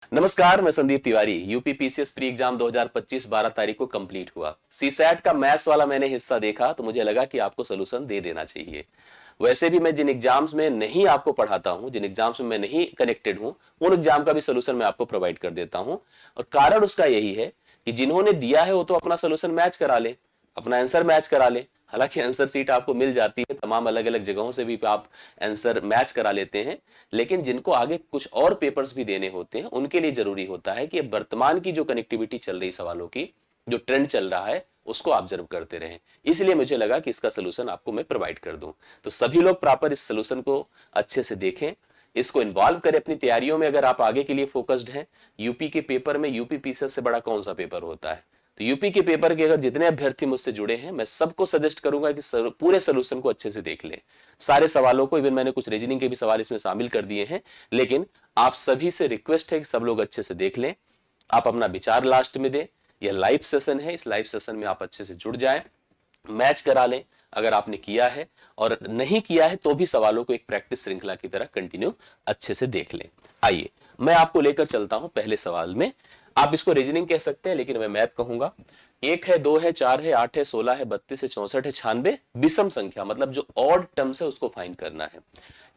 नमस्कार, मैं Sandeep Tiwari. UP PCS pre exam 2025 12 तारीख को कंप्लीट हुआ। सीसैट का मैथ्स वाला मैंने हिस्सा देखा तो मुझे लगा कि आपको सोल्यूशन दे देना चाहिए। वैसे भी मैं जिन एग्जाम्स में नहीं आपको पढ़ाता हूं, जिन एग्जाम्स में मैं नहीं कनेक्टेड हूं, उन एग्जाम का भी सोल्यूशन मैं आपको प्रोवाइड कर देता हूं। और कारण उसका यही है कि जिन्होंने दिया है वो तो अपना सोल्यूशन मैच करा ले, अपना आंसर मैच करा ले। हालांकि आंसर सीट आपको मिल जाती है, तमाम अलग अलग जगहों से भी आप आंसर मैच करा लेते हैं। लेकिन जिनको आगे कुछ और पेपर्स भी देने होते हैं उनके लिए जरूरी होता है कि वर्तमान की जो कनेक्टिविटी चल रही सवालों की, जो ट्रेंड चल रहा है, उसको ऑब्जर्व करते रहें। इसलिए मुझे लगा कि इसका सोल्यूशन आपको मैं प्रोवाइड कर दूं। तो सभी लोग प्रॉपर इस सोल्यूशन को अच्छे से देखें, इसको इन्वॉल्व करें अपनी तैयारियों में। अगर आप आगे के लिए फोकस्ड हैं, यूपी के पेपर में यूपी पीसीएस से बड़ा कौन सा पेपर होता है। तो यूपी के पेपर के अगर जितने अभ्यर्थी मुझसे जुड़े हैं, मैं सबको सजेस्ट करूंगा कि पूरे सोल्यूशन को अच्छे से देख लें, सारे सवालों को। इवन मैंने कुछ रीजनिंग के भी सवाल इसमें शामिल कर दिए हैं, लेकिन आप सभी से रिक्वेस्ट है कि सब लोग अच्छे से देख लें। आप अपना विचार लास्ट में दें। यह लाइव सेशन है, इस लाइव सेशन में आप अच्छे से जुड़ जाएं, मैच करा लें अगर आपने किया है, और नहीं किया है तो भी सवालों को एक प्रैक्टिस श्रृंखला की तरह कंटिन्यू अच्छे से देख लें। आइए मैं आपको लेकर चलता हूं पहले सवाल में। आप इसको रीजनिंग कह सकते हैं, लेकिन मैं मैथ कहूंगा। 1 है, 2 है, 4 है, 8 है, 16 है, 32 है, 64 है, 96 विषम संख्या, मतलब जो ऑड टर्म्स है उसको फाइंड करना है।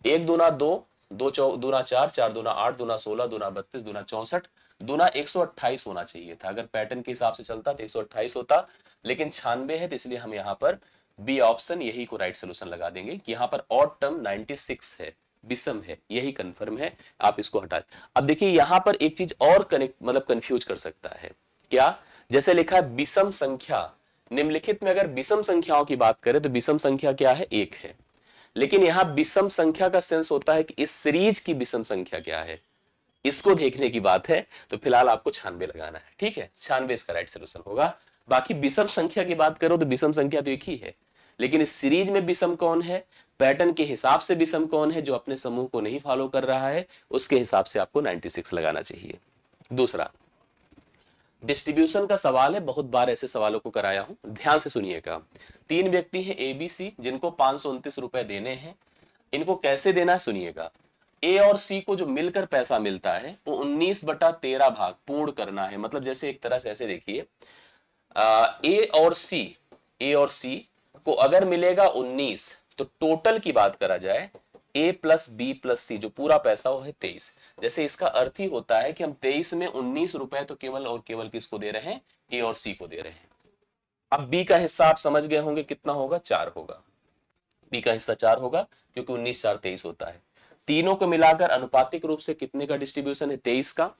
1 दूना 2, 2 दूना 4, 4 दूना 8, दूना 16, दूना 32, दूना 64, दूना 128 होना चाहिए था। अगर पैटर्न के हिसाब से चलता तो 128 होता, लेकिन 96 है, तो इसलिए हम यहाँ पर बी ऑप्शन यही को राइट सोल्यूशन लगा देंगे कि यहाँ पर ऑड टर्म 96 है, विषम है, यही कंफर्म है। आप इसको हटा। अब देखिए यहाँ पर एक चीज और कनेक्ट मतलब कंफ्यूज कर सकता है। क्या? जैसे लिखा है विषम संख्या, निम्नलिखित में अगर विषम संख्याओं की बात करें तो विषम संख्या क्या है? 1 है। लेकिन यहां विषम संख्या का सेंस होता है कि इस सीरीज की विषम संख्या क्या है, इसको देखने की बात है। तो फिलहाल आपको 96 लगाना है, ठीक है? 96 इसका राइट सोल्यूशन होगा। बाकी विषम संख्या की बात करो तो विषम संख्या तो एक ही है, लेकिन इस सीरीज में विषम कौन है, पैटर्न के हिसाब से विषम कौन है, जो अपने समूह को नहीं फॉलो कर रहा है, उसके हिसाब से आपको 96 लगाना चाहिए। दूसरा डिस्ट्रीब्यूशन का सवाल है, बहुत बार ऐसे सवालों को कराया हूं, ध्यान से सुनिएगा। 3 व्यक्ति हैं ए बी सी, जिनको 529 रुपए देने हैं। इनको कैसे देना है सुनिएगा। ए और सी को जो मिलकर पैसा मिलता है वो 19/13 भाग पूर्ण करना है। मतलब जैसे एक तरह से ऐसे देखिए, ए और सी को अगर मिलेगा 19, तो टोटल की बात करा जाए ए प्लस बी प्लस सी, जो पूरा पैसा वो है 23। जैसे इसका अर्थ ही होता है कि हम 23 में 19 रुपए तो केवल और केवल किसको दे रहे हैं? ए और सी को दे रहे हैं। अब बी का हिस्सा आप समझ गए होंगे, कितना होगा? 4 होगा। बी का हिस्सा 4 होगा, क्योंकि 19 4 23 होता है। तीनों को मिलाकर अनुपातिक रूप से कितने का डिस्ट्रीब्यूशन है? 23 का।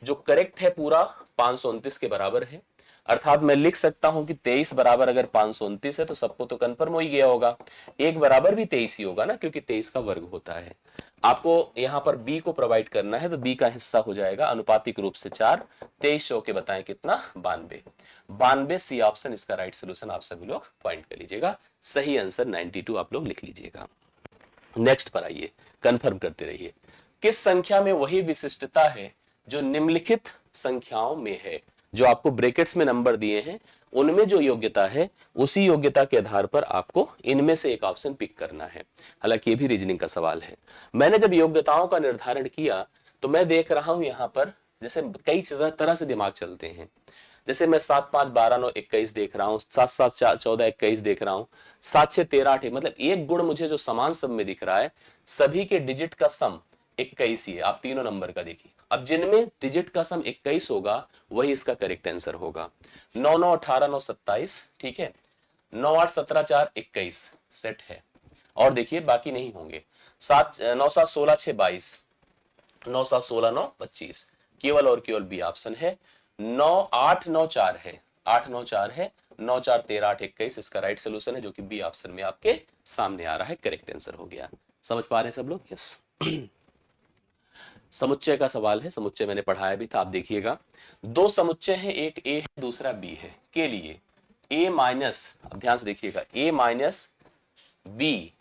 जो करेक्ट है पूरा 529 के बराबर है। अर्थात मैं लिख सकता हूं कि 23 बराबर अगर 529 है तो सबको तो कंफर्म हो ही गया होगा। एक बराबर भी 23 ही होगा ना, क्योंकि 23 का वर्ग होता है। आपको यहां पर बी को प्रोवाइड करना है, तो बी का हिस्सा हो जाएगा अनुपातिक रूप से 4। 23 चौके बताएं कितना? 92। 92 सी ऑप्शन इसका राइट सोल्यूशन आप सभी लोग पॉइंट कर लीजिएगा। सही आंसर 92 आप लोग लिख लीजिएगा। नेक्स्ट पर आइए, कंफर्म करते रहिए। किस संख्या में वही विशिष्टता है जो निम्नलिखित संख्याओं में है? जो आपको ब्रैकेट्स में नंबर दिए हैं उनमें जो योग्यता है, उसी योग्यता के आधार पर आपको इनमें से एक ऑप्शन पिक करना है। हालांकि ये भी रीजनिंग का सवाल है। मैंने जब योग्यताओं का निर्धारण किया तो मैं देख रहा हूं यहां पर जैसे कई तरह से दिमाग चलते हैं। जैसे मैं 7 5 12 9 21 देख रहा हूँ, 7 7 14 21 देख रहा हूँ, 7 6 13 8, मतलब एक गुण मुझे जो समान सब में दिख रहा है, सभी के डिजिट का सम 21 ही है। आप तीनों नंबर का देखिए, अब जिनमें डिजिट का सम 21 होगा वही इसका करेक्ट आंसर होगा। 9 9 18 9 27, ठीक है। 9 8 17 4 21 सेट है। और देखिए बाकी नहीं होंगे। 7 9 7 16 6 22, 9 7 16 9 25, केवल और केवल बी ऑप्शन है। 9 8 9 4 है, 8 9 4 है, 9 4 13 8 21 इसका राइट सोल्यूशन है, जो कि बी ऑप्शन में आपके सामने आ रहा है। करेक्ट आंसर हो गया। समझ पा रहे हैं सब लोग? यस। समुच्चय का सवाल है, समुच्चय मैंने पढ़ाया भी था, आप देखिएगा। दो समुच्चय हैं, एक ए है दूसरा बी है। के लिए ए माइनस, अब ध्यान से देखिएगा, ए माइनस बी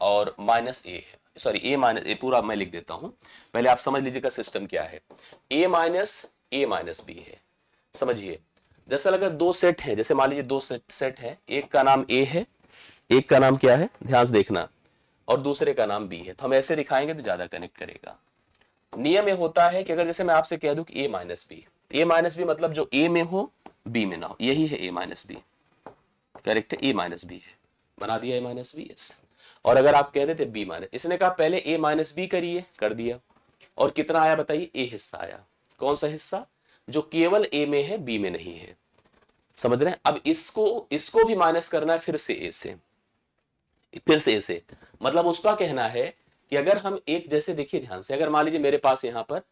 और माइनस ए है। सॉरी, ए माइनस ए पूरा मैं लिख देता हूं, पहले आप समझ लीजिएगा सिस्टम क्या है। ए माइनस बी है। समझिए, जैसा अगर दो सेट है, जैसे मान लीजिए दो सेट है, एक का नाम ए है, एक का नाम क्या है, ध्यान से देखना, और दूसरे का नाम बी है, तो हम ऐसे दिखाएंगे तो ज्यादा कनेक्ट करेगा। नियम ये होता है कि अगर जैसे मैं आपसे कह दूं कि ए माइनस बी मतलब जो ए में हो बी में ना हो, यही है ए माइनस बी। करेक्ट है, ए माइनस बी है, बना दिया ए माइनस बी। यस। और अगर आप कह देते बी माइनस, इसने कहा पहले ए माइनस बी करिए, कर दिया। और कितना आया बताइए, ए हिस्सा आया। कौन सा हिस्सा, जो केवल ए में है बी में नहीं है। समझ रहे हैं? अब इसको इसको भी माइनस करना है फिर से ए से, फिर से ए से। मतलब उसका कहना है कि अगर हम एक, जैसे देखिए ध्यान से, अगर मान लीजिए मेरे पास यहां पर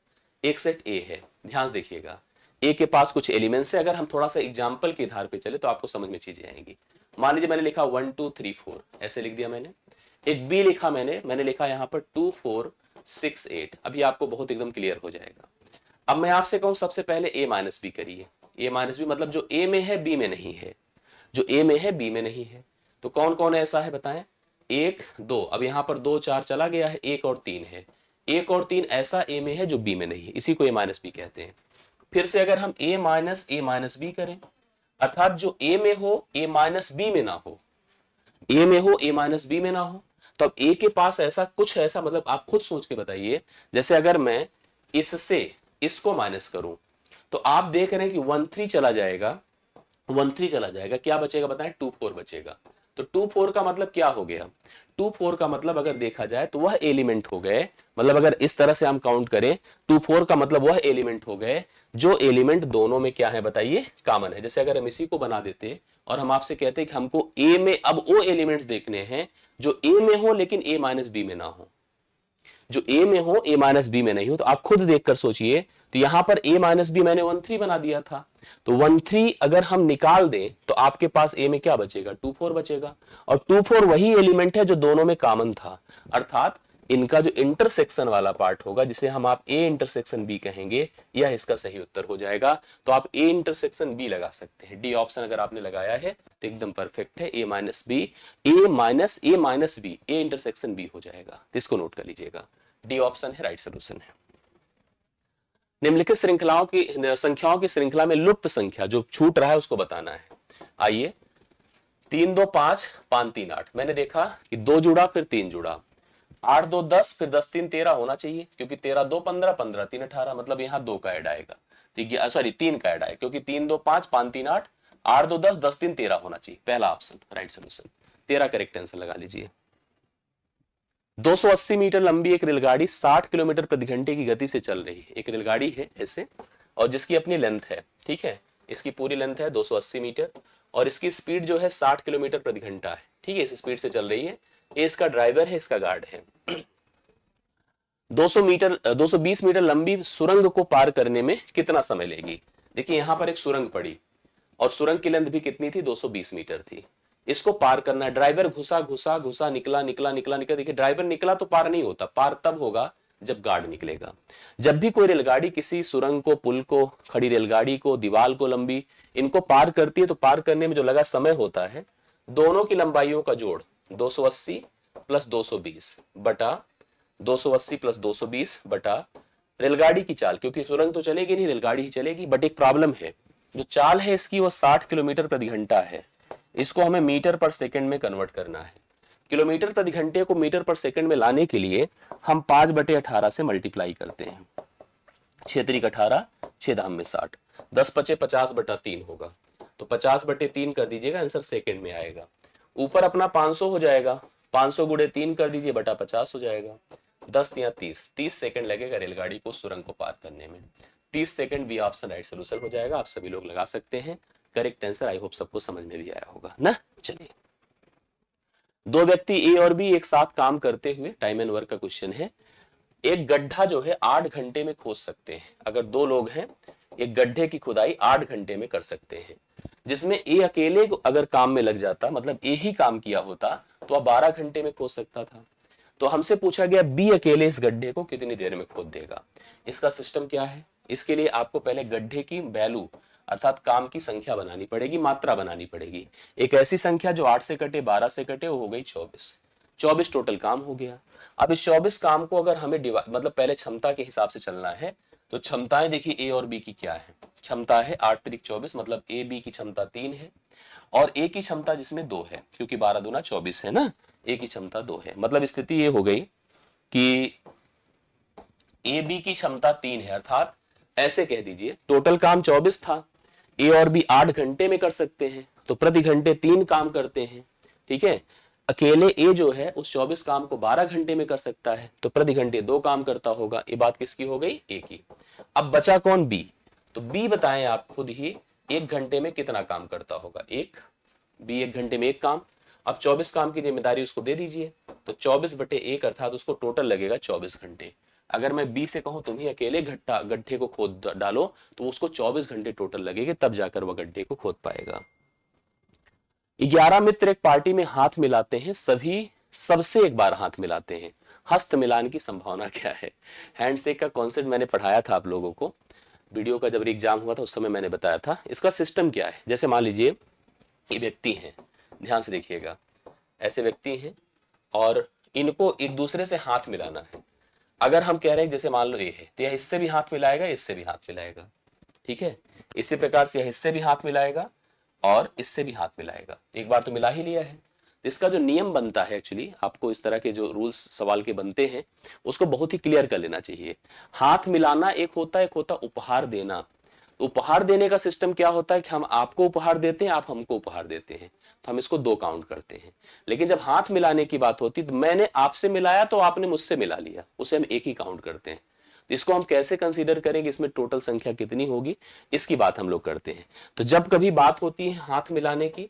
एक सेट ए है, ध्यान से देखिएगा, ए के पास कुछ एलिमेंट्स है। अगर हम थोड़ा सा एग्जाम्पल के आधार पे चले तो आपको समझ में चीजें आएंगी। मान लीजिए मैंने लिखा 1 2 3 4, ऐसे लिख दिया मैंने। एक बी लिखा मैंने लिखा यहां पर 2 4 6 8। अभी आपको बहुत एकदम क्लियर हो जाएगा। अब मैं आपसे कहूं सबसे पहले ए माइनस बी करिए। ए माइनस बी मतलब जो ए में है बी में नहीं है, जो ए में है बी में नहीं है। तो कौन कौन ऐसा है बताएं, एक दो, अब यहां पर 2 4 चला गया है, एक और 3 है। एक और 3 ऐसा ए में है जो बी में नहीं है, इसी को ए माइनस बी कहते हैं। फिर से अगर हम ए माइनस बी करें, अर्थात जो ए में हो ए माइनस बी में ना हो, ए में हो ए माइनस बी में ना हो, तो अब ए के पास ऐसा कुछ है, ऐसा मतलब आप खुद सोच के बताइए। जैसे अगर मैं इससे इसको माइनस करूं तो आप देख रहे हैं कि 1 3 चला जाएगा, 1 3 चला जाएगा, क्या बचेगा बताएं, 2 4 बचेगा। तो 2 4 का मतलब क्या हो गया, 2 4 का मतलब अगर देखा जाए तो वह एलिमेंट हो गए, मतलब अगर इस तरह से हम काउंट करें 2 4 का मतलब वह एलिमेंट हो गए जो एलिमेंट दोनों में क्या है बताइए, कॉमन है। जैसे अगर हम इसी को बना देते और हम आपसे कहते हैं कि हमको ए में अब वो एलिमेंट्स देखने हैं जो ए में हो लेकिन ए माइनस बी में ना हो, जो ए में हो ए माइनस बी में नहीं हो, तो आप खुद देखकर सोचिए। तो यहां पर ए माइनस बी मैंने 1 3 बना दिया था, तो 1 3 अगर हम निकाल दें तो आपके पास ए में क्या बचेगा, 2 4 बचेगा। और 2 4 वही एलिमेंट है जो दोनों में कॉमन था, अर्थात इनका जो इंटरसेक्शन वाला पार्ट होगा जिसे हम आप ए इंटरसेक्शन बी कहेंगे, यह इसका सही उत्तर हो जाएगा। तो आप ए इंटरसेक्शन बी लगा सकते हैं। डी ऑप्शन अगर आपने लगाया है तो एकदम परफेक्ट है, A minus B, A minus B, A intersection B हो जाएगा। तो इसको नोट कर लीजिएगा, डी ऑप्शन है राइट सोल्यूशन है। निम्नलिखित श्रृंखलाओं की संख्याओं की श्रृंखला में लुप्त संख्या जो छूट रहा है उसको बताना है। आइए, 3 2 5 5 3 8, मैंने देखा कि 2 जुड़ा फिर 3 जुड़ा, 8 2 10 फिर 10 3 13 होना चाहिए, क्योंकि 13 2 15 15 3 18, मतलब यहाँ 2 का ऐड आएगा। ठीक है, सॉरी 3 का ऐड आएगा, क्योंकि 3 2 5 5 3 8, 8 2 10 10 3 13 होना चाहिए, पहला option right solution. 13 correct answer लगा लीजिए। 280 मीटर लंबी एक रेलगाड़ी 60 किलोमीटर प्रति घंटे की गति से चल रही है। एक रेलगाड़ी है ऐसे, और जिसकी अपनी लेंथ है, ठीक है, इसकी पूरी लेंथ है 280 मीटर और इसकी स्पीड जो है 60 किलोमीटर प्रति घंटा है। ठीक है, इस स्पीड से चल रही है। ये इसका ड्राइवर है, इसका गार्ड है। 220 मीटर लंबी सुरंग को पार करने में कितना समय लेगी। देखिए यहां पर एक सुरंग पड़ी और सुरंग की लेंथ भी कितनी थी, 220 मीटर थी। इसको पार करना है, ड्राइवर घुसा घुसा घुसा, निकला निकला निकला निकला। देखिए ड्राइवर निकला तो पार नहीं होता, पार तब होगा जब गार्ड निकलेगा। जब भी कोई रेलगाड़ी किसी सुरंग को, पुल को, खड़ी रेलगाड़ी को, दीवार को, लंबी इनको पार करती है तो पार करने में जो लगा समय होता है, दोनों की लंबाइयों का जोड़ 280 प्लस 220 बटा 280 प्लस 220 बटा रेलगाड़ी की चाल, क्योंकि सुरंग तो चलेगी नहीं, रेलगाड़ी ही चलेगी। बट एक प्रॉब्लम है, जो चाल है इसकी वो 60 किलोमीटर प्रति घंटा है, इसको हमें मीटर पर सेकंड में कन्वर्ट करना है। किलोमीटर प्रति घंटे को मीटर पर सेकंड में लाने के लिए हम 5/18 से मल्टीप्लाई करते हैं। 6 3 18, 6 धाम में 60, 10 5 50/3 होगा, तो 50/3 कर दीजिएगा, आंसर सेकंड में आएगा। ऊपर अपना 500 हो जाएगा, 500 गुणे 3 कर दीजिए, बटा 50 हो जाएगा। 10 या 30 सेकंड लगेगा रेलगाड़ी को सुरंग को पार करने में। 30 second B option right solution हो जाएगा। आप सभी लोग लगा सकते हैं करेक्ट आंसर। आई होप सबको समझ में भी आया होगा ना। चलिए, दो व्यक्ति ए और बी एक साथ काम करते हुए, टाइम एंड वर्क का क्वेश्चन है, एक गड्ढा जो है 8 घंटे में खोद सकते हैं। अगर दो लोग हैं, एक गड्ढे की खुदाई 8 घंटे में कर सकते हैं, जिसमें ए अकेले अगर काम में लग जाता, मतलब ए ही काम किया होता, तो वह 12 घंटे में खोद सकता था। तो हमसे पूछा गया बी अकेले इस गड्ढे को कितनी देर में खोद देगा। इसका सिस्टम क्या है, इसके लिए आपको पहले गड्ढे की वैल्यू अर्थात काम की संख्या बनानी पड़ेगी, मात्रा बनानी पड़ेगी। एक ऐसी संख्या जो 8 से कटे, 12 से कटे, वो हो गई 24। 24 टोटल काम हो गया। अब इस 24 काम को अगर हमें मतलब पहले क्षमता के हिसाब से चलना है, तो क्षमताएं देखिए ए और बी की क्या है। क्षमता है 8 त्रिक 24, मतलब ए बी की क्षमता 3 है और ए की क्षमता जिसमें 2 है, क्योंकि 12 दूना 24 है ना। ए की क्षमता 2 है, मतलब स्थिति ये हो गई कि ए बी की क्षमता 3 है, अर्थात ऐसे कह दीजिए टोटल काम 24 था, ए और बी 8 घंटे में कर सकते हैं, तो प्रति घंटे 3 काम करते हैं। ठीक है, अकेले ए जो है उस 24 काम को 12 घंटे में कर सकता है, तो प्रति घंटे 2 काम करता होगा। ये बात किसकी हो गई? ए की। अब बचा कौन? बी। तो बी बताएं आप खुद ही, 1 घंटे में कितना काम करता होगा? एक। बी 1 घंटे में 1 काम। अब 24 काम की जिम्मेदारी उसको दे दीजिए, तो 24/1 अर्थात उसको टोटल लगेगा 24 घंटे। अगर मैं बी से कहूं तुम ही अकेले गड्ढे को खोद डालो, तो उसको 24 घंटे टोटल लगेंगे, तब जाकर वह गड्ढे को खोद पाएगा। 11 मित्र एक पार्टी में हाथ मिलाते हैं, सभी सबसे एक बार हाथ मिलाते हैं, हस्त मिलान की संभावना क्या है? हैंडशेक का कॉन्सेप्ट मैंने पढ़ाया था आप लोगों को, वीडियो का जब एग्जाम हुआ था उस समय मैंने बताया था। इसका सिस्टम क्या है? जैसे मान लीजिए ये व्यक्ति हैं, ध्यान से देखिएगा, ऐसे व्यक्ति हैं और इनको एक दूसरे से हाथ मिलाना है। अगर हम कह रहे हैं जैसे मान लो ये है, तो यह इससे भी हाथ मिलाएगा, इससे भी हाथ मिलाएगा। ठीक है, इसी प्रकार से यह इससे भी हाथ मिलाएगा और इससे भी हाथ मिलाएगा। एक बार तो मिला ही लिया है। तो इसका जो नियम बनता है, एक्चुअली आपको इस तरह के जो रूल्स सवाल के बनते हैं उसको बहुत ही क्लियर कर लेना चाहिए। हाथ मिलाना एक होता, एक होता उपहार देना। उपहार देने का सिस्टम क्या होता है कि हम आपको उपहार देते हैं, आप हमको उपहार देते हैं, तो हम इसको 2 काउंट करते हैं। लेकिन जब हाथ मिलाने की बात होती तो मैंने आपसे मिलाया तो आपने मुझसे मिला लिया, उसे हम एक ही काउंट करते हैं। तो इसको हम कैसे कंसीडर करेंगे, इसमें टोटल संख्या कितनी होगी, इसकी बात हम लोग करते हैं। तो जब कभी बात होती है हाथ मिलाने की,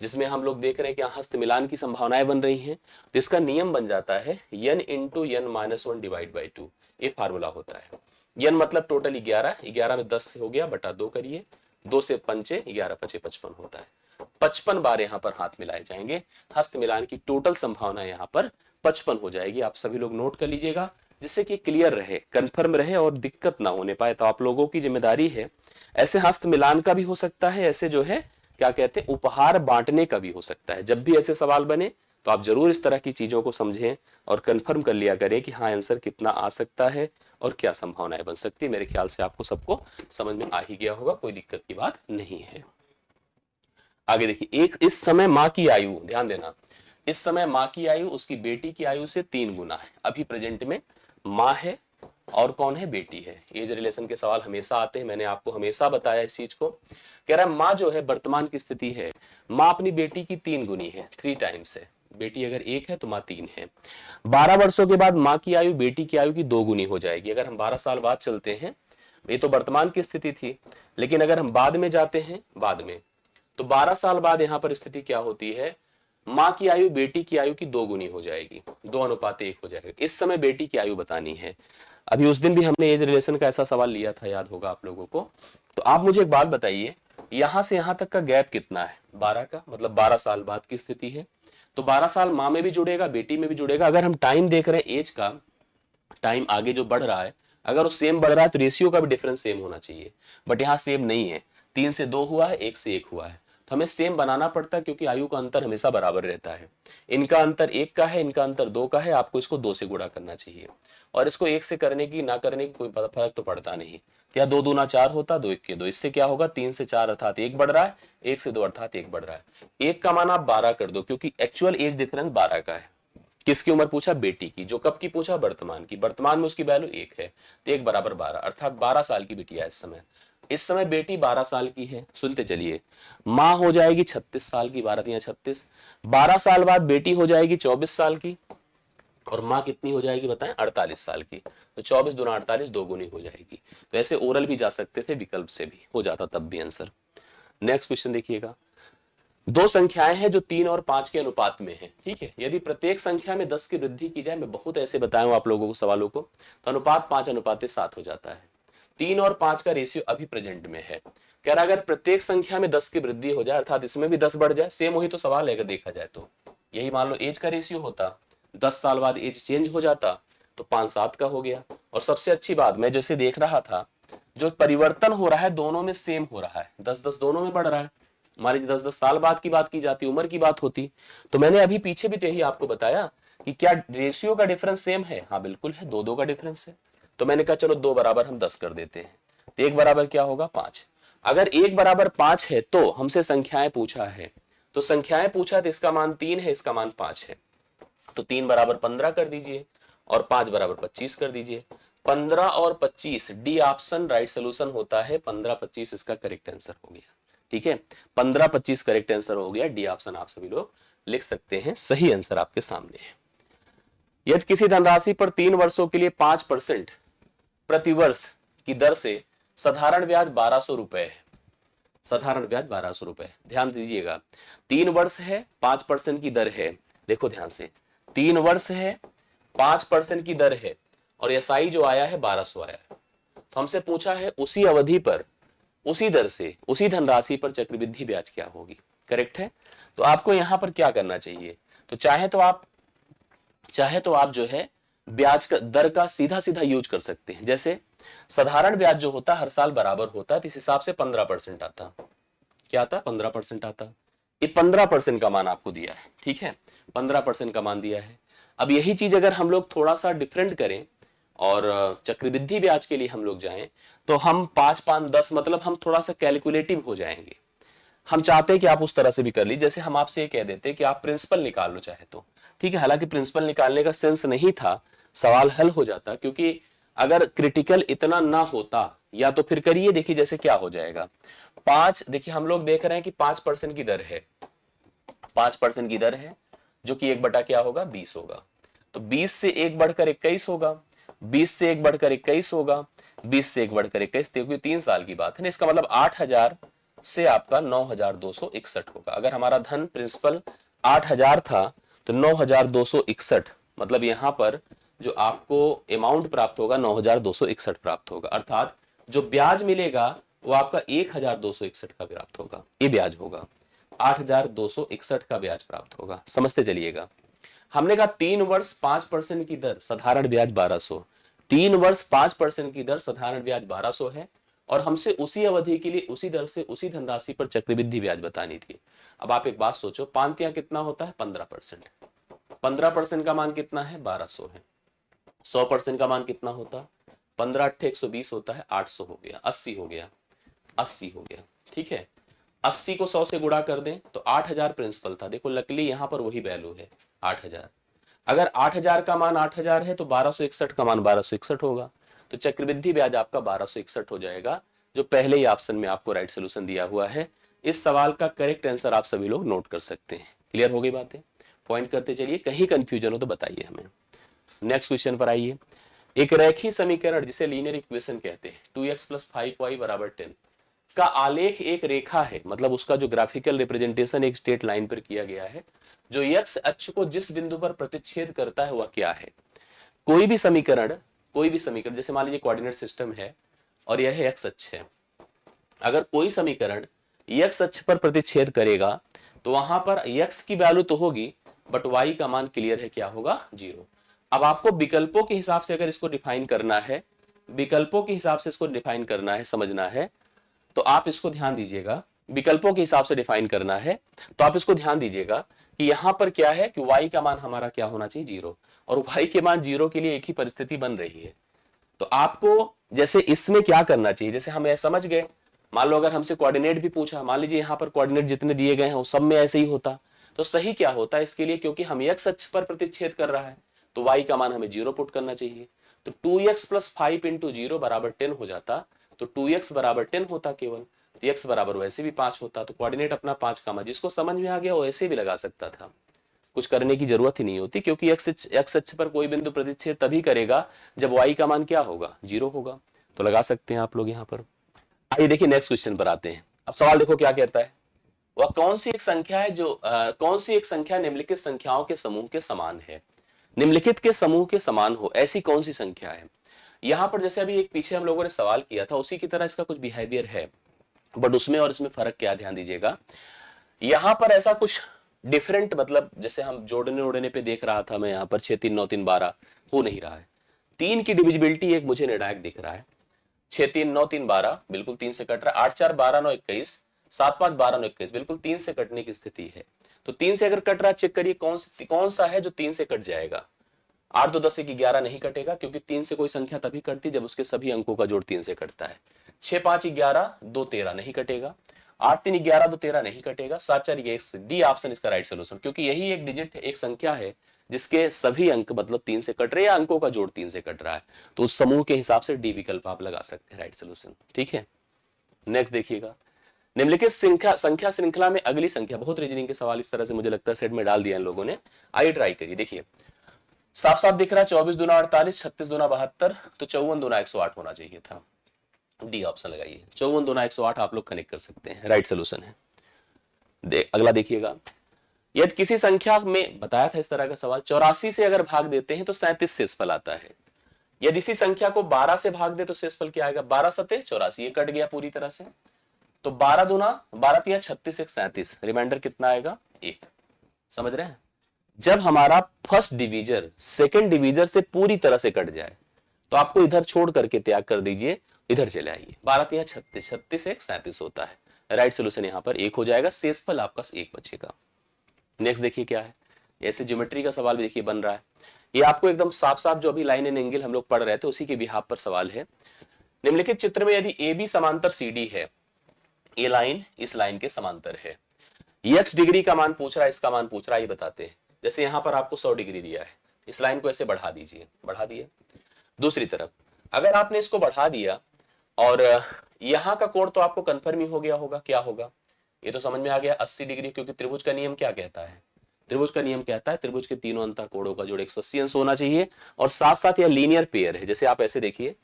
जिसमें हम लोग देख रहे हैं कि हस्त मिलान की संभावनाएं बन रही हैं, तो इसका नियम बन जाता है n into n minus 1 divide by 2। ये फार्मूला होता है। n मतलब टोटल 11, 11 में 10 हो गया, बटा 2 करिए, 2 से 5 11 5 55 होता है। 55 बार यहाँ पर हाथ मिलाए जाएंगे, हस्त मिलान की टोटल संभावना यहाँ पर 55 हो जाएगी। आप सभी लोग नोट कर लीजिएगा, जिससे कि क्लियर रहे, कंफर्म रहे और दिक्कत ना होने पाए। तो आप लोगों की जिम्मेदारी है, ऐसे हस्त मिलान का भी हो सकता है, ऐसे जो है क्या कहते हैं उपहार बांटने का भी हो सकता है। जब भी ऐसे सवाल बने तो आप जरूर इस तरह की चीजों को समझें और कंफर्म कर लिया करें कि हाँ आंसर कितना आ सकता है और क्या संभावनाएं बन सकती है। मेरे ख्याल से आपको सबको समझ में आ ही गया होगा, कोई दिक्कत की बात नहीं है। आगे देखिए, एक इस समय माँ की आयु, ध्यान देना, इस समय माँ की आयु उसकी बेटी की आयु से 3 गुना है। अभी प्रेजेंट में माँ है और कौन है? बेटी है। एज रिलेशन के सवाल हमेशा आते हैं, मैंने आपको हमेशा बताया इस चीज को। कह रहा है माँ जो है वर्तमान की स्थिति है, माँ अपनी बेटी की 3 गुनी है, 3 टाइम्स है। बेटी अगर 1 है तो माँ 3 है। 12 वर्षों के बाद माँ की आयु बेटी की आयु की 2 गुनी हो जाएगी। अगर हम 12 साल बाद चलते हैं, ये तो वर्तमान की स्थिति थी, लेकिन अगर हम बाद में जाते हैं, बाद में, तो 12 साल बाद यहां पर स्थिति क्या होती है? माँ की आयु बेटी की आयु की 2 गुनी हो जाएगी, 2:1 हो जाएगा। इस समय बेटी की आयु बतानी है। अभी उस दिन भी हमने एज रिलेशन का ऐसा सवाल लिया था, याद होगा आप लोगों को। तो आप मुझे एक बात बताइए, यहां से यहां तक का गैप कितना है? 12 का, मतलब 12 साल बाद की स्थिति है। तो 12 साल माँ में भी जुड़ेगा, बेटी में भी जुड़ेगा। अगर हम टाइम देख रहे हैं, एज का टाइम आगे जो बढ़ रहा है, अगर वो सेम बढ़ रहा है तो रेशियो का भी डिफरेंस सेम होना चाहिए, बट यहाँ सेम नहीं है। 3 से 2 हुआ है, 1 से 1 हुआ है, तो हमें सेम बनाना पड़ता है, क्योंकि आयु का अंतर हमेशा बराबर रहता है। इनका अंतर 1 का है, इनका अंतर 2 का है, आपको इसको 2 से गुणा करना चाहिए। और इसको 1 से करने की ना करने की कोई फर्क तो पड़ता नहीं। या 2 दूना 4 होता, 2 1 2। इससे क्या होगा? 3 से 4 अर्थात 1 बढ़ रहा है, 1 से 2 अर्थात 1 बढ़ रहा है। 1 का मान आप 12 कर दो, क्योंकि एक्चुअल एज डिफरेंस 12 का है। किसकी उम्र पूछा? बेटी की। जो कब की पूछा? वर्तमान की। वर्तमान में उसकी वैल्यू 1 है, तो 1 बराबर 12, अर्थात 12 साल की बिटिया इस समय। इस समय बेटी 12 साल की है। सुनते चलिए, माँ हो जाएगी 36 साल की, 12 तिया 36। 12 साल बाद बेटी हो जाएगी 24 साल की, और माँ कितनी हो जाएगी बताएं? 48 साल की। तो 24 दूना 48, 2 गुनी हो जाएगी। तो ऐसे ओरल भी जा सकते थे, विकल्प से भी हो जाता तब भी आंसर। नेक्स्ट क्वेश्चन देखिएगा, 2 संख्याएं हैं जो 3 और 5 के अनुपात में है। ठीक है, यदि प्रत्येक संख्या में 10 की वृद्धि की जाए, मैं बहुत ऐसे बताया हूं आप लोगों को सवालों को, तो अनुपात 5:7 हो जाता है। 3 और 5 का रेशियो अभी प्रेजेंट में है। कह रहा अगर प्रत्येक संख्या में 10 की वृद्धि हो जाए, अर्थात इसमें भी 10 बढ़ जाए, सेम वही तो सवाल है अगर देखा जाए तो। यही मान लो एज का रेशियो होता, 10 साल बाद एज चेंज हो जाता, तो 5-7 का हो गया। और सबसे अच्छी बात, मैं जैसे देख रहा था, जो परिवर्तन हो रहा है दोनों में सेम हो रहा है, 10-10 दोनों में बढ़ रहा है। हमारी 10-10 साल बाद की बात की जाती, उम्र की बात होती, तो मैंने अभी पीछे भी तो यही आपको बताया कि क्या रेशियो का डिफरेंस सेम है? हाँ बिल्कुल है, 2-2 का डिफरेंस है। तो मैंने कहा चलो 2 बराबर हम 10 कर देते हैं, तो 1 बराबर क्या होगा? 5। अगर 1 बराबर 5 है तो हमसे संख्याएं पूछा है, तो संख्याएं पूछा तो इसका मान 3 है, इसका मान 5 है, तो 3 बराबर 15 कर दीजिए और 5 बराबर 25 कर दीजिए। 15 और 25, डी ऑप्शन राइट सोल्यूशन होता है। 15-25 इसका करेक्ट आंसर हो गया। ठीक है, 15-25 करेक्ट आंसर हो गया। डी ऑप्शन आप सभी लोग लिख सकते हैं, सही आंसर आपके सामने है। यदि किसी धनराशि पर 3 वर्षों के लिए 5% प्रतिवर्ष की दर से साधारण ब्याज 1200 रुपए है। साधारण ब्याज 1200 रुपए। ध्यान दीजिएगा, 3 वर्ष है, 5% की दर है। देखो ध्यान से, 3 वर्ष है, 5% की दर है और एसआई जो आया है 1200 आया है। तो हमसे पूछा है उसी अवधि पर उसी दर से उसी धनराशि पर चक्रवृद्धि ब्याज क्या होगी। करेक्ट है। तो आपको यहां पर क्या करना चाहिए, तो चाहे तो आप जो है ब्याज का दर का सीधा सीधा यूज कर सकते हैं। जैसे साधारण ब्याज जो होता है हर साल बराबर होता है, तो इस हिसाब से 15% आता। क्या आता? 15% आता। ये 15% का मान आपको दिया है। ठीक है, 15% का मान दिया है। अब यही चीज अगर हम लोग थोड़ा सा डिफरेंट करें और चक्रवृद्धि ब्याज के लिए हम लोग जाएं, तो हम 5-5-10 मतलब हम थोड़ा सा कैलकुलेटिव हो जाएंगे। हम चाहते हैं कि आप उस तरह से भी कर लीजिए। जैसे हम आपसे ये कह देते कि आप प्रिंसिपल निकाल लो चाहे तो। ठीक है, हालांकि प्रिंसिपल निकालने का सेंस नहीं था, सवाल हल हो जाता, क्योंकि अगर क्रिटिकल इतना ना होता, या तो फिर करिए, देखिए जैसे क्या हो जाएगा। 5, देखिए हम लोग देख रहे हैं कि 5% की दर है, 5% की दर है, जो कि 1 बटा क्या होगा? 20 होगा। तो 20 से 1 बढ़कर 21 होगा, 20 से 1 बढ़कर 21 होगा, 20 से 1 बढ़कर 21, क्योंकि 3 साल की बात है ना। इसका मतलब 8000 से आपका 9261 होगा। अगर हमारा धन प्रिंसिपल 8000 था तो 9261, मतलब यहां पर जो आपको अमाउंट प्राप्त होगा 9261 प्राप्त होगा। अर्थात जो ब्याज मिलेगा वो आपका 1261 का प्राप्त होगा। ये ब्याज होगा 8261 का ब्याज प्राप्त होगा। समझते चलिएगा। हमने कहा 3 वर्ष 5% की दर साधारण ब्याज 1200, 3 वर्ष 5% की दर साधारण ब्याज 1200 है और हमसे उसी अवधि के लिए उसी दर से उसी धनराशि पर चक्रवृद्धि ब्याज बतानी थी। अब आप एक बात सोचो, पांतिया कितना होता है? 15%। 15% का मान कितना है? 1200 है। 100% का मान कितना होता? 15×8 = 120 होता है, 800 हो गया, 80 हो गया, 80 हो गया। ठीक है, 80 को 100 से गुणा कर दें तो 8000 प्रिंसिपल था। देखो लकीली यहां पर वही वैल्यू है, 8000। अगर 8000 का मान 8000 है तो 1261 का मान 1261 होगा। तो चक्रवृद्धि ब्याज आपका 1261 हो जाएगा, जो पहले ही ऑप्शन में आपको राइट सोल्यूशन दिया हुआ है। इस सवाल का करेक्ट आंसर आप सभी लोग नोट कर सकते हैं। क्लियर हो गई बातें? पॉइंट करते चलिए, कहीं कंफ्यूजन हो तो बताइए हमें। नेक्स्ट क्वेश्चन पर आइए। एक रेखीय समीकरण जिसे लीनियर इक्वेशन कहते हैं, 2x + 5y = 10 का आलेख एक रेखा है, मतलब उसका जो ग्राफिकल रिप्रेजेंटेशन एक स्ट्रेट लाइन पर किया गया है, जो x अक्ष को जिस बिंदु पर प्रतिच्छेद करता है वह क्या है? कोई भी समीकरण जैसे मान लीजिए कोऑर्डिनेट सिस्टम है और यह है x अक्ष है। अगर कोई समीकरण x अक्ष पर प्रतिच्छेद करेगा तो वहां पर x की वैल्यू तो होगी, बट y का मान क्लियर है, क्या होगा? 0। अब आपको विकल्पों के हिसाब से अगर इसको डिफाइन करना है, समझना है, तो आप इसको ध्यान दीजिएगा। विकल्पों के हिसाब से डिफाइन करना है तो आप इसको ध्यान दीजिएगा कि यहां पर क्या है कि y का मान हमारा क्या होना चाहिए? 0। और y के मान 0 के लिए एक ही परिस्थिति बन रही है। तो आपको जैसे इसमें क्या करना चाहिए, जैसे हम ऐसा समझ गए, मान लो अगर हमसे कोऑर्डिनेट भी पूछा, मान लीजिए यहाँ पर कोऑर्डिनेट जितने दिए गए हैं वो सब में ऐसे ही होता, तो सही क्या होता है इसके लिए? क्योंकि हम x अक्ष पर प्रतिच्छेद कर रहा है तो y का मान हमें 0 पुट करना चाहिए। तो 2x + 5 × 0 = 10 हो जाता। तो 2x = 10 होता केवल, तो x बराबर वैसे भी 5 होता। तो कोऑर्डिनेट अपना 5 का, जिसको समझ में आ गया वो ऐसे भी लगा सकता था, कुछ करने की जरूरत ही नहीं होती, क्योंकि x अक्ष पर कोई बिंदु प्रतिच्छेद तभी करेगा जब y का मान क्या होगा? 0 होगा। तो लगा सकते हैं आप लोग यहाँ पर। आइए देखिए नेक्स्ट क्वेश्चन पर आते हैं। अब सवाल देखो क्या कहता है। वह कौन सी एक संख्या है जो कौन सी एक संख्या निम्नलिखित संख्याओं के समूह के समान है? निम्नलिखित के समूह के समान हो ऐसी कौन सी संख्या है? यहां पर जैसे अभी एक पीछे हम लोगों ने सवाल किया था उसी की तरह इसका कुछ बिहेवियर है, बट उसमें और इसमें फर्क क्या? ध्यान दीजिएगा, यहां पर ऐसा कुछ डिफरेंट, मतलब जैसे हम जोड़ने उड़ने पे देख रहा था मैं, यहां पर 6 3 9 3 12 हो नहीं रहा है। 3 की डिविजिबिलिटी एक मुझे निर्णायक दिख रहा है। 6 3 9 3 12 बिल्कुल 3 से कट रहा है। 8 4 12 9 21, 7 5 12 9 21 बिल्कुल 3 से कटने की स्थिति है। तो 3 से अगर कट रहा, चेक करिए कौन सा है जो 3 से कट जाएगा। 8 2 10 1 11 नहीं कटेगा, क्योंकि 3 से कोई संख्या तभी कटती जब उसके सभी अंकों का जोड़ 3 से कटता है। 6 5 11 2 13 नहीं कटेगा। 8 3 11 2 13 नहीं कटेगा। 7 4 ये डी ऑप्शन इसका राइट सोल्यूशन, क्योंकि यही एक डिजिट एक संख्या है जिसके सभी अंक मतलब 3 से कट रहे हैं या अंकों का जोड़ 3 से कट रहा है, तो उस समूह के हिसाब से डी विकल्प आप लगा सकते हैं राइट सोल्यूशन। ठीक है, नेक्स्ट देखिएगा, निम्नलिखित संख्या श्रृंखला में अगली संख्या, बहुत रीजनिंग के सवाल इस तरह से मुझे लगता है सेट में डाल दिया इन लोगों ने, आइए ट्राई करिए। देखिए साफ साफ दिख रहा है 24 दूना 48, 36 दूना 72, तो 54 दूना 108 होना चाहिए था। डी ऑप्शन लगाइए, 54 दूना 108 आप लोग कनेक्ट कर सकते हैं, राइट सोल्यूशन है। अगला देखिएगा, यदि किसी संख्या में बताया था इस तरह का सवाल, 84 से अगर भाग देते हैं तो 37 शेषफल आता है। यदि इसी संख्या को 12 से भाग दे तो शेषफल क्या आएगा, 12 सते 84, ये कट गया पूरी तरह से, तो 12 दूना 12 तिया 36, 1 37, रिमाइंडर कितना आएगा 1। समझ रहे हैं, जब हमारा फर्स्ट डिवीजर सेकंड डिवीजर से पूरी तरह से कट जाए तो आपको इधर छोड़ करके त्याग कर दीजिए, इधर चले आइए, 12 तिया 36, 36 1 37 होता है, राइट सोल्यूशन यहां पर 1 हो जाएगा, शेषफल आपका 1 बचेगा। नेक्स्ट देखिए क्या है, ऐसे ज्योमेट्री का सवाल भी देखिए बन रहा है, ये आपको एकदम साफ साफ जो अभी लाइन एंड एंगल हम लोग पढ़ रहे थे उसी के बिहाफ पर सवाल है। निम्नलिखित चित्र में यदि ए बी समांतर सी डी है, ये लाइन इस लाइन के समांतर है, x डिग्री का मान पूछ रहा है, इसका मान पूछ रहा है, ये बताते हैं। जैसे यहां पर आपको 100 डिग्री दिया है, इस लाइन को ऐसे बढ़ा दीजिए, बढ़ा दिए। दूसरी तरफ अगर आपने इसको बढ़ा दिया और यहां का कोण तो आपको कंफर्म ही हो गया होगा, क्या होगा, ये तो समझ में आ गया 80 डिग्री, क्योंकि त्रिभुज का नियम क्या कहता है, त्रिभुज का नियम कहता है त्रिभुज के तीनों अंतः कोणों का जोड़ 180 अंश होना चाहिए, और साथ साथ यह लीनियर पेयर है। जैसे आप ऐसे देखिए,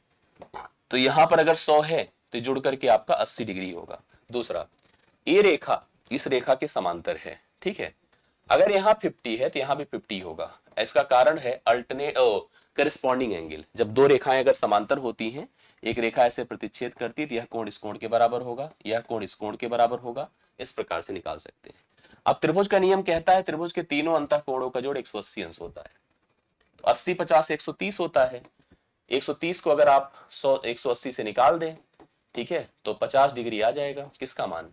तो यहां पर अगर 100 है तो जुड़ करके आपका 80 डिग्री होगा। दूसरा, ये रेखा इस रेखा के समांतर है, ठीक है, अगर यहाँ 50 है तो यहाँ भी 50 होगा। इसका कारण है अल्टरनेट करस्पॉन्डिंग एंगल, जब दो रेखाएं अगर समांतर होती हैं, एक रेखा ऐसे प्रतिच्छेद करती है तो यह कोण इस कोण के बराबर होगा, यह कोण इस कोण के बराबर होगा, इस प्रकार से निकाल सकते हैं। अब त्रिभुज का नियम कहता है त्रिभुज के तीनों अंतः कोणों का जोड़ 180 अंश होता है, तो 80 50 130 होता है। 130 को अगर आप 180 से निकाल दें, ठीक है, तो 50 डिग्री आ जाएगा, किसका मान,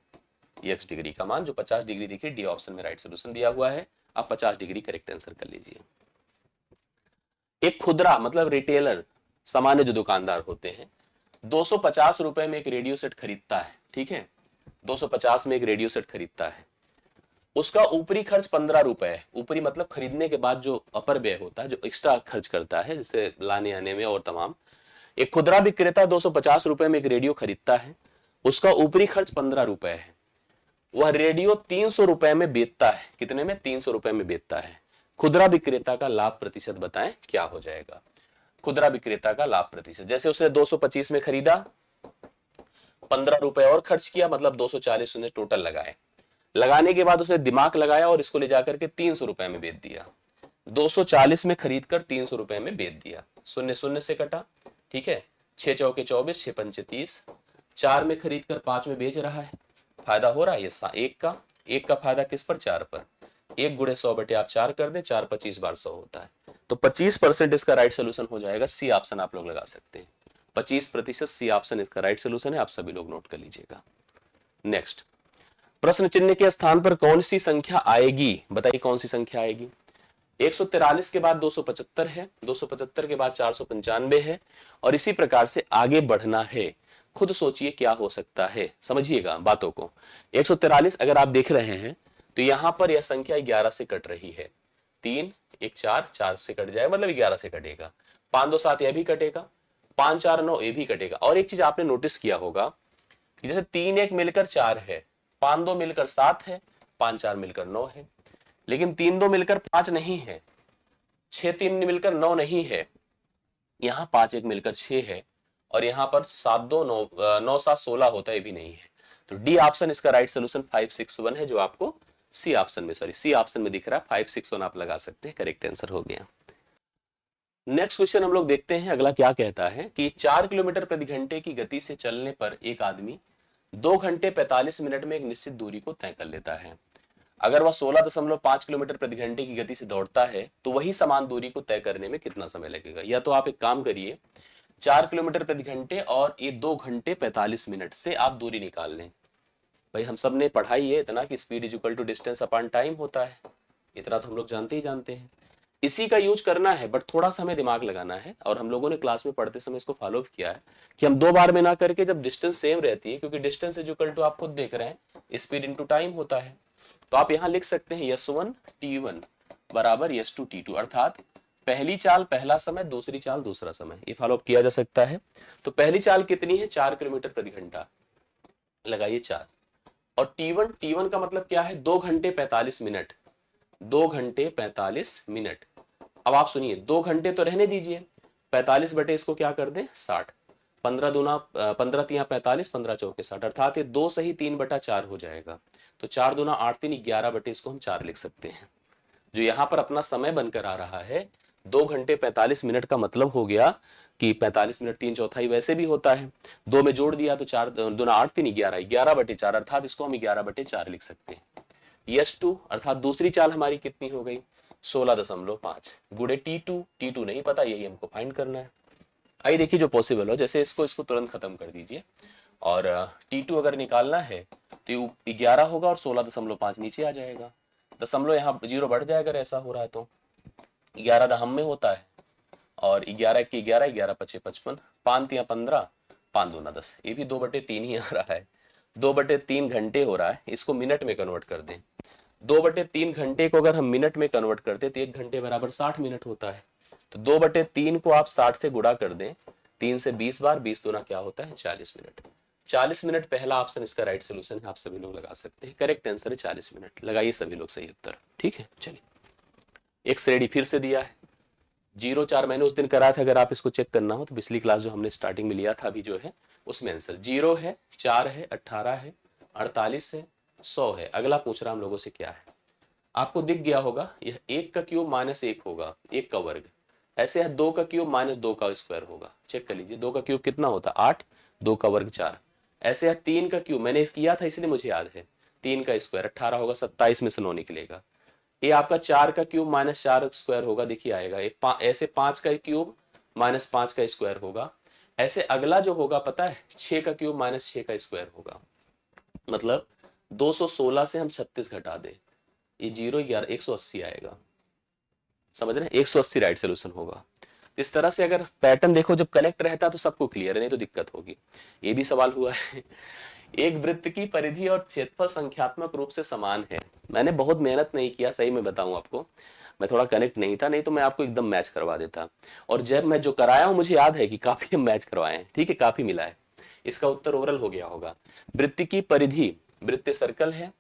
x डिग्री का मान, जो 50 डिग्री देखिए डी ऑप्शन में राइट सोल्यूशन दिया हुआ है, आप 50 डिग्री करेक्ट आंसर कर लीजिए। एक खुदरा मतलब रिटेलर, सामान्य जो दुकानदार होते हैं, 250 रुपए में एक रेडियो सेट खरीदता है, ठीक है, 250 में एक रेडियो सेट खरीदता है, उसका ऊपरी खर्च 15 रुपए है, ऊपरी मतलब खरीदने के बाद जो अपर व्यय होता है, जो एक्स्ट्रा खर्च करता है जैसे लाने आने में और तमाम। एक खुदरा विक्रेता 250 रुपए में एक रेडियो खरीदता है, उसका ऊपरी खर्च 15 रुपए है, वह रेडियो 300 रुपए में बेचता है, कितने में, 300 रुपए में बेचता है। खुदरा विक्रेता का लाभ प्रतिशत बताएं क्या हो जाएगा, खुदरा विक्रेता का लाभ प्रतिशत, जैसे उसने 225 में खरीदा, 15 रुपए और खर्च किया, मतलब 240 उसने टोटल लगाए, लगाने के बाद उसने दिमाग लगाया और इसको ले जाकर के 300 रुपए में बेच दिया। 240 में खरीद कर 300 रुपए में बेच दिया, शून्य शून्य से कटा, ठीक है, 6 चौके 24, 6 पंचे 30, 4 में खरीद कर 5 में बेच रहा है, फायदा हो रहा है ये एक का फायदा किस पर, 4 पर, 1 गुणे 100 बटे आप 4 कर दे, 4 25 बार 100 होता है, तो 25% इसका राइट सोल्यूशन हो जाएगा, सी ऑप्शन आप लोग लगा सकते हैं, 25% सी ऑप्शन इसका राइट सोल्यूशन है, आप सभी लोग नोट कर लीजिएगा। नेक्स्ट, प्रश्न चिन्ह के स्थान पर कौन सी संख्या आएगी, बताइए कौन सी संख्या आएगी। 143 के बाद 275 है, 275 के बाद 495 है, और इसी प्रकार से आगे बढ़ना है, खुद सोचिए क्या हो सकता है, समझिएगा बातों को। 143 अगर आप देख रहे हैं तो यहां पर यह संख्या 11 से कट रही है, 3 1 4, 4 से कट जाए मतलब 11 से कटेगा, 5 2 7 यह भी कटेगा, 5 4 9 ये भी कटेगा। और एक चीज आपने नोटिस किया होगा कि जैसे 3 1 मिलकर 4 है, 5 2 मिलकर 7 है, 5 4 मिलकर 9 है, लेकिन 3 2 मिलकर 5 नहीं है, 6 3 मिलकर 9 नहीं है, यहाँ 5 1 मिलकर 6 है, और यहाँ पर 7 2 9 9 7 16 होता है, ये भी नहीं है, तो डी ऑप्शन इसका राइट सोल्यूशन 561 है, जो आपको सी ऑप्शन में दिख रहा है, 561 आप लगा सकते हैं, करेक्ट आंसर हो गया। नेक्स्ट क्वेश्चन हम लोग देखते हैं अगला क्या कहता है कि 4 किलोमीटर प्रति घंटे की गति से चलने पर एक आदमी 2 घंटे 45 मिनट में एक निश्चित दूरी को तय कर लेता है। अगर वह 16.5 किलोमीटर प्रति घंटे की गति से दौड़ता है तो वही समान दूरी को तय करने में कितना समय लगेगा। या तो आप एक काम करिए, 4 किलोमीटर प्रति घंटे और ये 2 घंटे 45 मिनट से आप दूरी निकाल लें। भाई हम सब ने पढ़ाई है इतना कि speed is equal to distance upon time होता है, इतना तो हम लोग जानते ही जानते हैं, इसी का यूज करना है, बट थोड़ा सा हमें दिमाग लगाना है। और हम लोगों ने क्लास में पढ़ते समय इसको फॉलो किया है कि हम 2 बार में ना करके जब डिस्टेंस सेम रहती है, क्योंकि डिस्टेंस इज इक्वल टू आप खुद देख रहे हैं स्पीड इनटू टाइम होता है, तो आप यहाँ लिख सकते हैं S1 T1 बराबर S2T2, अर्थात पहली चाल पहला समय, दूसरी चाल दूसरा समय, ये फॉलो अप किया जा सकता है। तो पहली चाल कितनी है, 4 किलोमीटर प्रति घंटा, लगाइए 4। और T1 का मतलब क्या है, 2 घंटे 45 मिनट, 2 घंटे 45 मिनट। अब आप सुनिए, 2 घंटे तो रहने दीजिए, 45 बटे इसको क्या कर दें 60, 15 दूना 15 तिया 45, 15 चौके 60, अर्थात ये 2 सही 3/4 हो जाएगा। तो 4 दूना 8 3 11 बटे इसको हम 4 लिख सकते हैं। जो यहाँ पर अपना समय बनकर आ रहा है 2 घंटे 45 मिनट का मतलब हो गया कि 45 मिनट 3/4 वैसे भी होता है, 2 में जोड़ दिया तो 4 दूना 8 3 11, 11/4, अर्थात इसको हम 11/4 लिख सकते हैं। S2 अर्थात दूसरी चाल हमारी कितनी हो गई 16.5 गुणे T2 नहीं पता, यही हमको फाइंड करना है। आइए देखिए जो पॉसिबल हो, जैसे इसको तुरंत खत्म कर दीजिए, और T2 अगर निकालना है तो 11 होगा और 16.5 नीचे आ जाएगा, दशमलव यहाँ 0 बढ़ जाएगा अगर ऐसा हो रहा है तो। 11 दहम में होता है, और 11 के 11, 11 पचे 55, 5 तिया 15, 5 दूना 10, ये भी 2/3 ही आ रहा है, 2/3 घंटे हो रहा है। इसको मिनट में कन्वर्ट कर दें, 2/3 घंटे को अगर हम मिनट में कन्वर्ट करते तो 1 घंटे बराबर 60 मिनट होता है। तो 2/3 को आप 60 से गुणा कर दें, 3 से 20 बार, 20 दूना क्या होता है 40 मिनट। 40 मिनट पहला ऑप्शन इसका राइट सोल्यूशन है, आप सभी लोग लगा सकते हैं। करेक्ट आंसर है 40 मिनट, लगाइए सभी लोग सही उत्तर। ठीक है, चलिए एक श्रेणी फिर से दिया है, 0-4 मैंने उस दिन करा था, अगर आप इसको चेक करना हो तो पिछली क्लास जो हमने स्टार्टिंग में लिया था अभी जो है उसमें आंसर 0 है, 4 है, 18 है, 48 है, 100 है। अगला पूछ रहा हम लोगों से क्या है, आपको दिख गया होगा यह 1 का क्यूब माइनस 1 होगा, 1 का वर्ग, ऐसे है 2 का क्यूब माइनस 2 का स्क्वायर होगा। चेक कर लीजिए 2 का क्यूब कितना होता है 8, 2 का वर्ग 4, ऐसे है 3 का क्यूब, मैंने किया था इसलिए मुझे याद है, 3 का स्क्वायर 18 होगा, 27 में से 9 निकलेगा। ये आपका 4 का क्यूब माइनस 4 स्क्वायर होगा, देखिए आएगा ऐसे 5 का क्यूब माइनस 5 का स्क्वायर होगा। ऐसे अगला जो होगा पता है 6 का क्यूब माइनस 6 का स्क्वायर होगा, मतलब 216 से हम 36 घटा दें, ये 0 11 180 आएगा, समझ रहे हैं, 180 राइट सोल्यूशन होगा। इस तरह से अगर पैटर्न देखो जब कनेक्ट रहता है तो सबको क्लियर है, नहीं तो दिक्कत होगी। ये भी सवाल हुआ है, एक वृत्त की परिधि और क्षेत्रफल संख्यात्मक रूप से समान है। मैंने बहुत मेहनत नहीं किया, सही में बताऊं आपको, मैं थोड़ा कनेक्ट नहीं था, नहीं तो मैं आपको एकदम मैच करवा देता। और जब मैं जो कराया हूं मुझे याद है कि काफी हम मैच करवाए हैं, ठीक है, काफी मिला है। इसका उत्तर ओरल हो गया होगा। वृत्त की परिधि, वृत्त सर्कल है,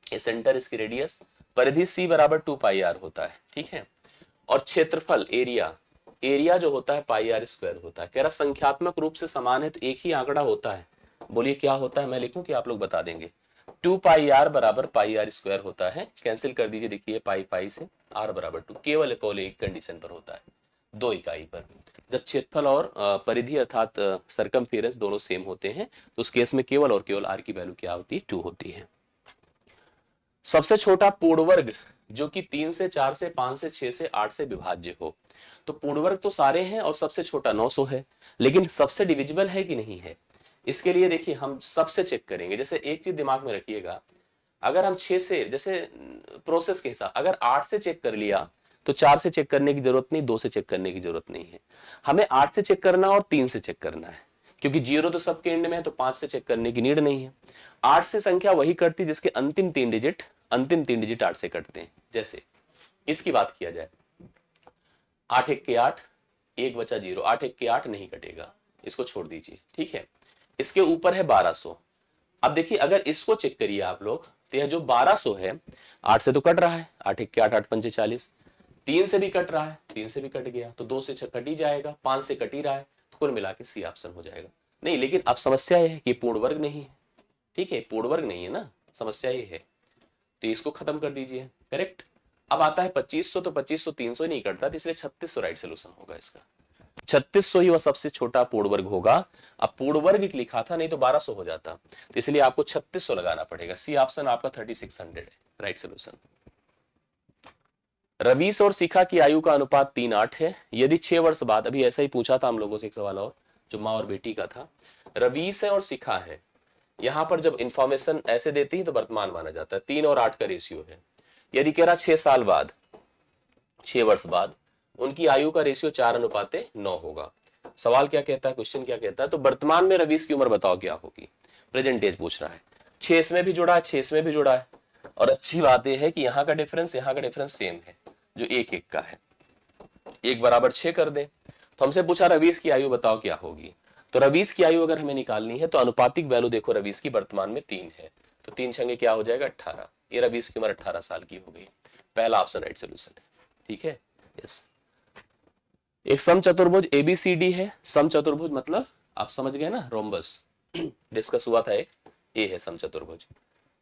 ये सेंटर इसकी रेडियस, परिधि C बराबर 2πr होता है, ठीक है। और क्षेत्रफल एरिया, एरिया जो होता है πr स्क्वायर होता है। कह रहा संख्यात्मक रूप से समान है तो एक ही आंकड़ा होता है, बोलिए क्या होता है, मैं लिखूं कि आप लोग बता देंगे। 2πr बराबर πr स्क्वायर होता है, कैंसिल कर दीजिए, देखिए पाई पाई से r बराबर 2, केवल एक कंडीशन पर होता है, 2 इकाई पर, जब क्षेत्रफल और परिधि अर्थात सरकमफेरेंस दोनों सेम होते हैं तो उस केस में केवल और केवल r की वैल्यू क्या होती है 2 होती है। सबसे छोटा पूर्ण वर्ग जो कि 3 से 4 से 5 से 6 से 8 से विभाज्य हो, तो पूर्ण वर्ग तो सारे हैं और सबसे छोटा 900 है, लेकिन सबसे डिविजिबल है कि नहीं है, इसके लिए देखिए हम सबसे चेक करेंगे। जैसे एक चीज दिमाग में रखिएगा, अगर हम 6 से, जैसे प्रोसेस के हिसाब, अगर 8 से चेक कर लिया तो 4 से चेक करने की जरूरत नहीं, 2 से चेक करने की जरूरत नहीं है, हमें 8 से चेक करना और 3 से चेक करना है, क्योंकि 0 तो सबके एंड में है तो 5 से चेक करने की नीड नहीं है। 8 से संख्या वही कटती जिसके अंतिम 3 डिजिट 8 से कटते हैं। जैसे इसकी बात किया जाए, 8 1 के 8, 1 बचा 0, 8 1 के 8 नहीं कटेगा, इसको छोड़ दीजिए, ठीक है। इसके ऊपर है 1200, अब देखिए अगर इसको चेक करिए आप लोग तो यह जो 1200 है 8 से तो कट रहा है, 8 1 के 8, 8 पंचे 40, 3 से भी कट रहा है, 3 से भी कट गया तो 2 से कट ही जाएगा, 5 से कट ही रहा है, तो कुल मिला के सी ऑप्शन हो जाएगा। नहीं, लेकिन अब समस्या यह है कि पूर्ण वर्ग नहीं है, ठीक है, पूर्ण वर्ग नहीं है ना, समस्या ये है, तो इसको खत्म कर दीजिए, करेक्ट। अब आता है 2500, तो 2500 300 ही नहीं कटता, तो इसलिए 3600 राइट सोल्यूशन होगा इसका, 3600 ही वह सबसे छोटा पूर्ण वर्ग होगा। अब पूर्ण वर्ग लिखा था, नहीं तो 1200 हो जाता, तो इसलिए आपको 3600 लगाना पड़ेगा, सी ऑप्शन आपका 3600 है राइट सोल्यूशन। रवीश और शिखा की आयु का अनुपात 3:8 है, यदि 6 वर्ष बाद, अभी ऐसा ही पूछा था हम लोगों से एक सवाल और जो माँ और बेटी का था, रवीश है और शिखा है, यहां पर जब इंफॉर्मेशन ऐसे देती है तो वर्तमान माना जाता है, 3 और 8 का रेशियो है। यदि कह रहा 6 साल बाद, 6 वर्ष बाद उनकी आयु का रेशियो 4:9 होगा। सवाल क्या कहता है, क्वेश्चन क्या कहता है, तो वर्तमान में रवीश की उम्र बताओ क्या होगी, प्रेजेंट एज पूछ रहा है। 6 इसमें भी जुड़ा है, 6 इसमें भी जुड़ा है, और अच्छी बात यह है कि यहाँ का डिफरेंस सेम है, जो एक एक का है, 1 बराबर 6 कर दें। तो हमसे पूछा रवीश की आयु बताओ क्या होगी। तो रवीश की आयु अगर हमें निकालनी है तो अनुपातिक वैल्यू देखो, रवीश की वर्तमान में 3 है, तो 3 छंगे क्या हो जाएगा 18। ये रवीश की उम्र 18 साल की हो गई। पहला ऑप्शन राइट सोल्यूशन है। ठीक है, यस। एक समचतुर्भुज एबीसीडी है। समचतुर्भुज मतलब आप समझ गए ना, रोम्बस डिस्कस हुआ था एक, ये है समचतुर्भुज,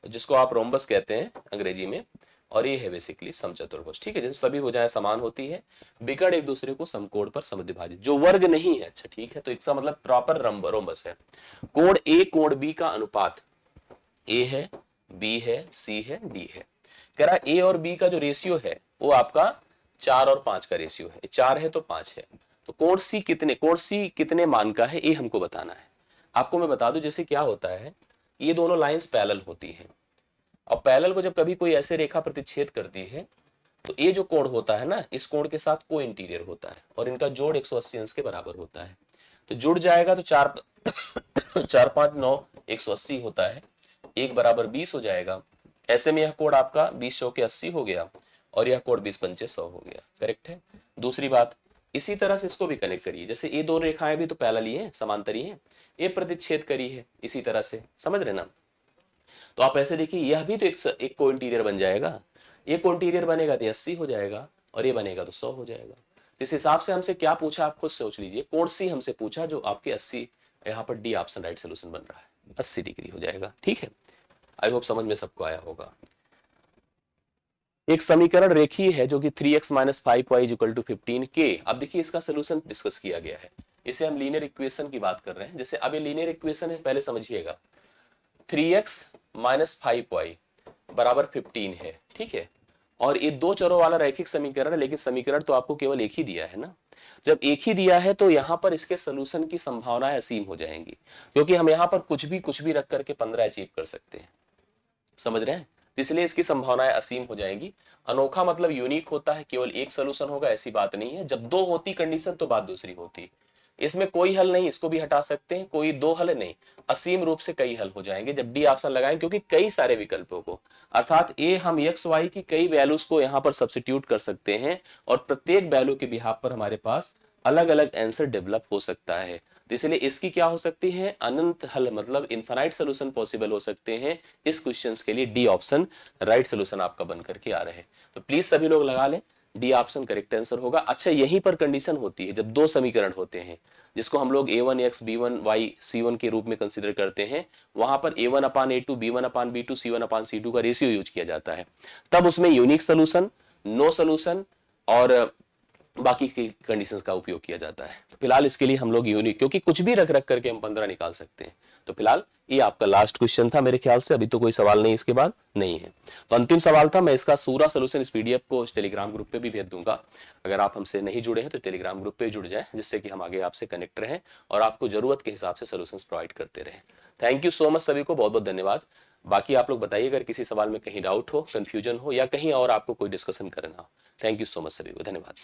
जिसको आप रोम्बस कहते हैं अंग्रेजी में, और ये है बेसिकली समचतुर्भुज। ठीक है, जिसमें सभी भुजाएं समान होती है, विकर्ण एक दूसरे को समकोण पर समद्विभाजित, जो वर्ग नहीं है। अच्छा ठीक है, तो इसका मतलब प्रॉपर रोम्बस है। कोण ए कोण बी का अनुपात ए है, बी है, सी है, डी है। कह रहा ए और बी का जो रेशियो है वो आपका 4 और 5 का रेशियो है, 4 है तो 5 है। तो कोण सी कितने मान का है ये हमको बताना है। आपको मैं बता दूं जैसे क्या होता है, ये दोनों लाइंस पैरेलल होती हैं, और पैरेलल को जब कभी कोई ऐसे रेखा प्रतिच्छेद करती है तो ये जो कोण होता है ना, इस कोण के साथ को इंटीरियर होता है और इनका जोड़ 180 अंश के बराबर होता है। तो जुड़ जाएगा तो 4 4 5 9 180 होता है, 1 बराबर 20 हो जाएगा। ऐसे में यह कोण आपका 20 चौके 80 हो गया और यह कोण 20 पंचे 100 हो गया। करेक्ट है। दूसरी बात, इसी तरह से इसको भी कनेक्ट करिए, जैसे ये दो रेखाएं भी तो पैरेलल ही है, समांतरी है, ये प्रतिच्छेद करी है इसी तरह से, समझ रहे ना। तो आप ऐसे देखिए, यह भी तो एक को इंटीरियर बन जाएगा, ये को इंटीरियर बनेगा तो 80 हो जाएगा और ये बनेगा तो 100 हो जाएगा। इस हिसाब से हमसे क्या पूछा आप खुद सोच लीजिए, कोण सी हमसे पूछा जो आपके 80, यहाँ पर डी ऑप्शन राइट सोल्यूशन बन रहा है, 80 डिग्री हो जाएगा। ठीक है, आई होप समझ में सबको आया होगा। एक समीकरण रेखीय है जो कि 3x - 5y = 15 के। अब देखिए इसका सोल्यूशन डिस्कस किया गया है, इसे हम लीनियर इक्वेशन की बात कर रहे हैं। जैसे अब ये लीनियर इक्वेशन है, पहले समझिएगा, 3x - 5y बराबर 15 है। ठीक है, और ये दो चरों वाला रैखिक समीकरण है, लेकिन समीकरण तो आपको केवल एक ही दिया है ना। जब एक ही दिया है तो यहाँ पर इसके सोल्यूशन की संभावनाएं असीम हो जाएंगी, क्योंकि हम यहाँ पर कुछ भी रख करके 15 अचीव कर सकते हैं, समझ रहे हैं। इसलिए इसकी संभावनाएं असीम हो जाएंगी। अनोखा मतलब यूनिक होता है, केवल एक सोल्यूशन होगा ऐसी बात नहीं है। जब दो होती कंडीशन तो बात दूसरी होती। इसमें कोई हल नहीं, इसको भी हटा सकते हैं, कोई दो हल नहीं, असीम रूप से कई हल हो जाएंगे जब डी ऑप्शन लगाएं, क्योंकि कई सारे विकल्पों को, अर्थात ए हम एक्स वाई की कई वैल्यूज को यहाँ पर सब्स्टिट्यूट कर सकते हैं और प्रत्येक वैल्यू के बिहाफ पर हमारे पास अलग अलग आंसर डेवलप हो सकता है। तो इसलिए इसकी क्या हो सकती है, अनंत हल, मतलब इनफाइनाइट सोल्यूशन पॉसिबल हो सकते हैं। इस क्वेश्चंस के लिए डी ऑप्शन राइट सोल्यूशन आपका बन करके आ रहे हैं। तो प्लीज सभी लोग लगा लें, डी ऑप्शन करेक्ट आंसर होगा। अच्छा, यहीं पर कंडीशन होती है जब दो समीकरण होते हैं, जिसको हम लोग a1x b1y c1 के रूप में कंसीडर करते हैं, वहां पर a1/a2 b1/b2 c1/c2 का रेशियो यूज किया जाता है। तब उसमें यूनिक सोल्यूशन, नो सोल्यूशन और बाकी की कंडीशंस का उपयोग किया जाता है। तो फिलहाल इसके लिए हम लोग यूनिक, क्योंकि कुछ भी रख करके हम 15 निकाल सकते हैं। तो फिलहाल ये आपका लास्ट क्वेश्चन था मेरे ख्याल से, अभी तो कोई सवाल नहीं इसके बाद नहीं है। तो अंतिम सवाल था, मैं इसका पूरा सोल्यूशन इस पीडीएफ को इस टेलीग्राम ग्रुप पे भी भेज दूंगा। अगर आप हमसे नहीं जुड़े हैं तो टेलीग्राम ग्रुप पे जुड़ जाएं, जिससे कि हम आगे आपसे कनेक्ट रहें और आपको जरूरत के हिसाब से सोल्यूशंस प्रोवाइड करते रहें। थैंक यू सो मच सभी को, बहुत बहुत धन्यवाद। बाकी आप लोग बताइए अगर किसी सवाल में कहीं डाउट हो, कंफ्यूजन हो या कहीं और आपको कोई डिस्कशन करना हो। थैंक यू सो मच सभी को, धन्यवाद।